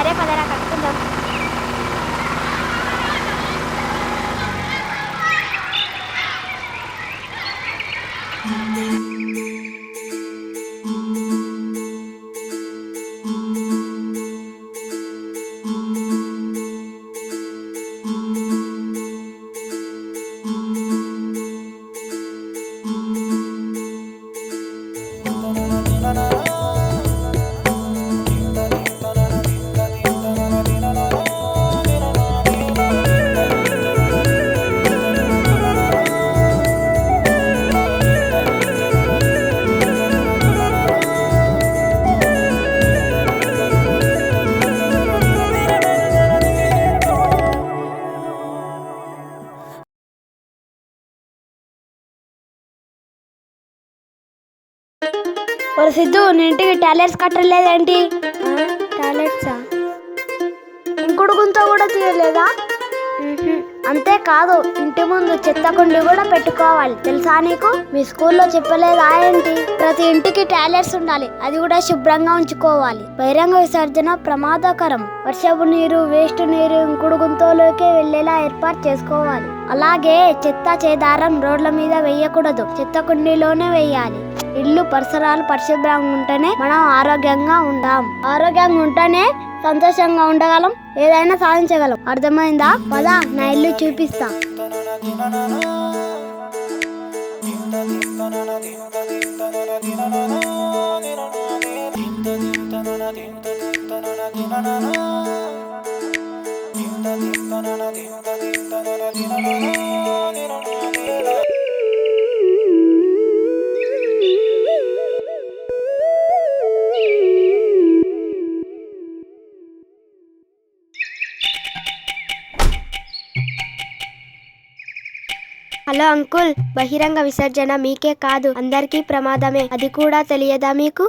సరే పదరా కట్టుకుందాం. ఒరే సిద్ధు, నీ ఇంటికి టాయిలెట్స్ కట్టలేదేంటి? టాయిలెట్సా? ఇంకుడు గుంత కూడా తీయలేదా? అంతేకాదు, ఇంటి ముందు చెత్త కుండి కూడా పెట్టుకోవాలి, తెలుసా నీకు? మీ స్కూల్లో చెప్పలేదా ఏంటి? ప్రతి ఇంటికి టాయిలెట్స్ ఉండాలి, అది కూడా శుభ్రంగా ఉంచుకోవాలి. బహిరంగ విసర్జన ప్రమాదకరం. వర్షపు నీరు, వేస్ట్ నీరు ఇంకుడు గుంతలోకి వెళ్లేలా ఏర్పాటు చేసుకోవాలి. అలాగే చెత్త చేదారం రోడ్ల మీద వేయకూడదు, చెత్త కుండీలోనే వేయాలి. ఇల్లు పరిసరాలు పరిశుభ్రంగా ఉంటేనే మనం ఆరోగ్యంగా ఉంటాం. ఆరోగ్యంగా ఉంటేనే సంతోషంగా ఉండగలం, ఏదైనా సాధించగలం. అర్థమైందా? పదా, నా ఇల్లు చూపిస్తా. హలో అంకుల్, బహిరంగ విసర్జన మీకే కాదు అందరికీ ప్రమాదమే, అది కూడా తెలియదా మీకు?